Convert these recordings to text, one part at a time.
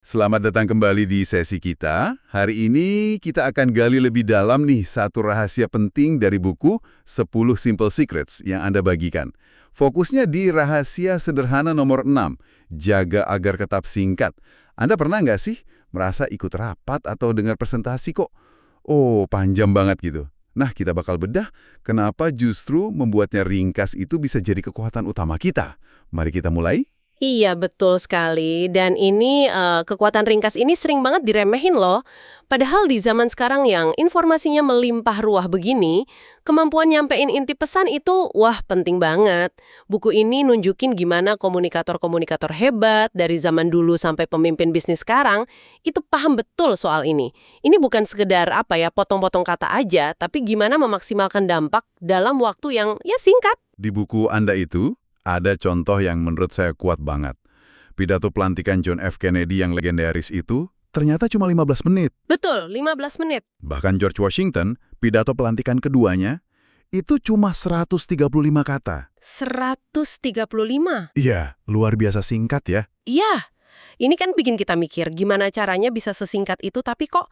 Selamat datang kembali di sesi kita. Hari ini kita akan gali lebih dalam nih satu rahasia penting dari buku 10 Simple Secrets yang Anda bagikan. Fokusnya di rahasia sederhana nomor 6, jaga agar tetap singkat. Anda pernah nggak sih merasa ikut rapat atau dengar presentasi kok? Oh, panjang banget gitu. Nah, kita bakal bedah kenapa justru membuatnya ringkas itu bisa jadi kekuatan utama kita. Mari kita mulai. Iya, betul sekali. Dan ini kekuatan ringkas ini sering banget diremehin loh. Padahal di zaman sekarang yang informasinya melimpah ruah begini, kemampuan nyampein inti pesan itu wah penting banget. Buku ini nunjukin gimana komunikator-komunikator hebat dari zaman dulu sampai pemimpin bisnis sekarang itu paham betul soal ini. Ini bukan sekedar potong-potong kata aja, tapi gimana memaksimalkan dampak dalam waktu yang ya singkat. Di buku Anda itu, ada contoh yang menurut saya kuat banget. Pidato pelantikan John F. Kennedy yang legendaris itu ternyata cuma 15 menit. Betul, 15 menit. Bahkan George Washington, pidato pelantikan keduanya, itu cuma 135 kata. 135? Iya, luar biasa singkat ya. Iya, ini kan bikin kita mikir gimana caranya bisa sesingkat itu tapi kok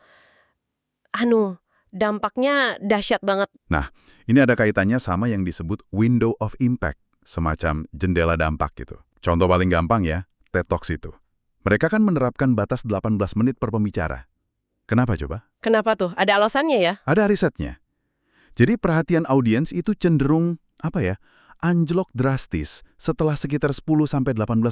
dampaknya dahsyat banget. Nah, ini ada kaitannya sama yang disebut window of impact, semacam jendela dampak gitu. Contoh paling gampang ya, TED Talks itu. Mereka kan menerapkan batas 18 menit per pembicara. Kenapa coba? Kenapa tuh? Ada alasannya ya? Ada risetnya. Jadi perhatian audiens itu cenderung, anjlok drastis setelah sekitar 10-18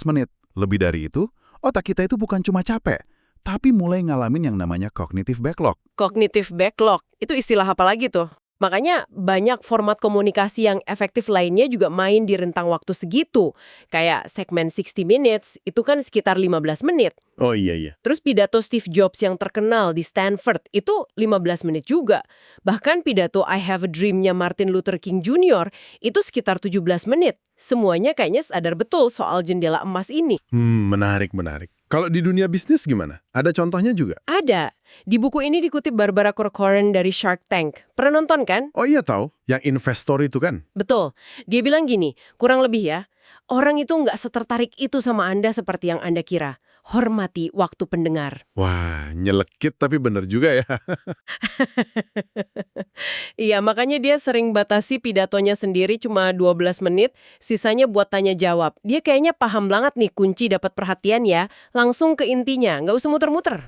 menit. Lebih dari itu, otak kita itu bukan cuma capek, tapi mulai ngalamin yang namanya cognitive backlog. Cognitive backlog, itu istilah apa lagi tuh? Makanya banyak format komunikasi yang efektif lainnya juga main di rentang waktu segitu. Kayak segmen 60 minutes, itu kan sekitar 15 menit. Oh iya. Terus pidato Steve Jobs yang terkenal di Stanford itu 15 menit juga. Bahkan pidato I Have a Dream-nya Martin Luther King Jr. itu sekitar 17 menit. Semuanya kayaknya sadar betul soal jendela emas ini. Menarik. Kalau di dunia bisnis gimana? Ada contohnya juga? Ada. Di buku ini dikutip Barbara Corcoran dari Shark Tank. Pernah nonton kan? Oh iya tahu, yang investor itu kan? Betul. Dia bilang gini, kurang lebih ya, orang itu nggak setertarik itu sama Anda seperti yang Anda kira. Hormati waktu pendengar. Wah, nyelekit tapi bener juga ya. Iya, makanya dia sering batasi pidatonya sendiri cuma 12 menit, sisanya buat tanya jawab. Dia kayaknya paham banget nih kunci dapat perhatian ya, langsung ke intinya, nggak usah muter-muter.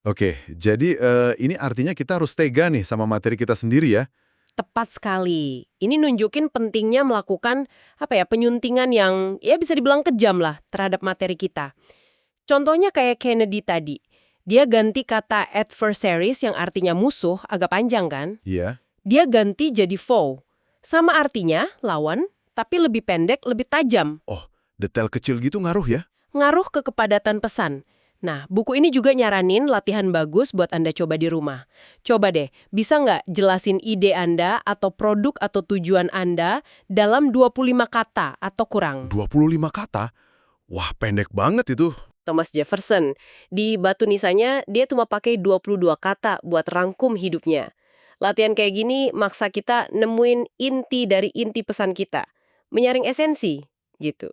Oke, jadi ini artinya kita harus tega nih sama materi kita sendiri ya? Tepat sekali. Ini nunjukin pentingnya melakukan penyuntingan yang ya bisa dibilang kejam lah terhadap materi kita. Contohnya kayak Kennedy tadi. Dia ganti kata adversaries yang artinya musuh, agak panjang kan? Iya. Dia ganti jadi foe. Sama artinya, lawan, tapi lebih pendek, lebih tajam. Oh, detail kecil gitu ngaruh ya? Ngaruh ke kepadatan pesan. Nah, buku ini juga nyaranin latihan bagus buat Anda coba di rumah. Coba deh, bisa nggak jelasin ide Anda atau produk atau tujuan Anda dalam 25 kata atau kurang? 25 kata? Wah, pendek banget itu. Thomas Jefferson. Di batu nisannya, dia cuma pakai 22 kata buat rangkum hidupnya. Latihan kayak gini maksa kita nemuin inti dari inti pesan kita. Menyaring esensi, gitu.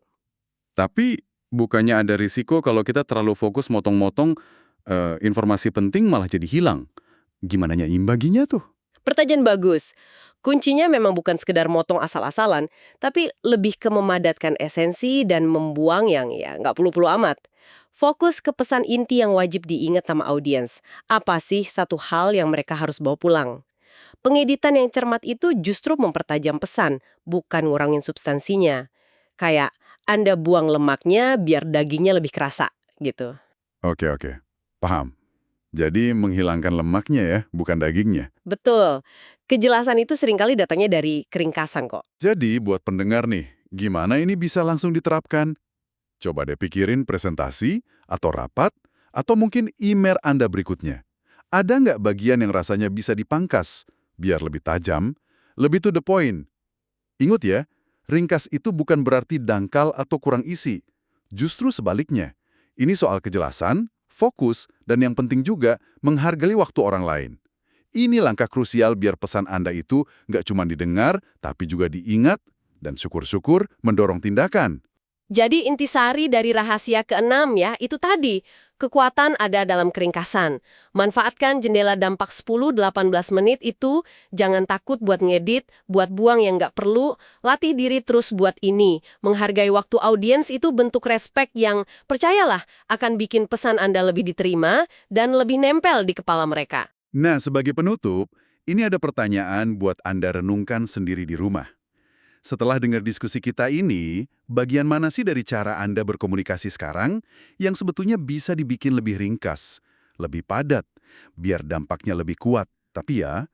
Tapi bukannya ada risiko kalau kita terlalu fokus motong-motong informasi penting malah jadi hilang. Gimana imbaginya tuh? Pertanyaan bagus. Kuncinya memang bukan sekedar motong asal-asalan, tapi lebih ke memadatkan esensi dan membuang yang ya nggak perlu-perlu amat. Fokus ke pesan inti yang wajib diingat sama audiens. Apa sih satu hal yang mereka harus bawa pulang? Pengeditan yang cermat itu justru mempertajam pesan, bukan ngurangin substansinya. Kayak Anda buang lemaknya biar dagingnya lebih kerasa, gitu. Oke. Paham. Jadi menghilangkan lemaknya ya, bukan dagingnya. Betul. Kejelasan itu seringkali datangnya dari keringkasan kok. Jadi buat pendengar nih, gimana ini bisa langsung diterapkan? Coba deh pikirin presentasi, atau rapat, atau mungkin email Anda berikutnya. Ada nggak bagian yang rasanya bisa dipangkas, biar lebih tajam, lebih to the point? Ingat ya, ringkas itu bukan berarti dangkal atau kurang isi. Justru sebaliknya, ini soal kejelasan, fokus, dan yang penting juga menghargai waktu orang lain. Ini langkah krusial biar pesan Anda itu nggak cuma didengar, tapi juga diingat, dan syukur-syukur mendorong tindakan. Jadi intisari dari rahasia keenam ya, itu tadi. Kekuatan ada dalam keringkasan. Manfaatkan jendela dampak 10-18 menit itu, jangan takut buat ngedit, buat buang yang nggak perlu, latih diri terus buat ini. Menghargai waktu audiens itu bentuk respek yang, percayalah, akan bikin pesan Anda lebih diterima dan lebih nempel di kepala mereka. Nah, sebagai penutup, ini ada pertanyaan buat Anda renungkan sendiri di rumah. Setelah dengar diskusi kita ini, bagian mana sih dari cara Anda berkomunikasi sekarang yang sebetulnya bisa dibikin lebih ringkas, lebih padat, biar dampaknya lebih kuat, tapi ya,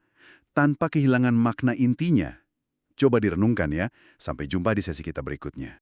tanpa kehilangan makna intinya? Coba direnungkan ya. Sampai jumpa di sesi kita berikutnya.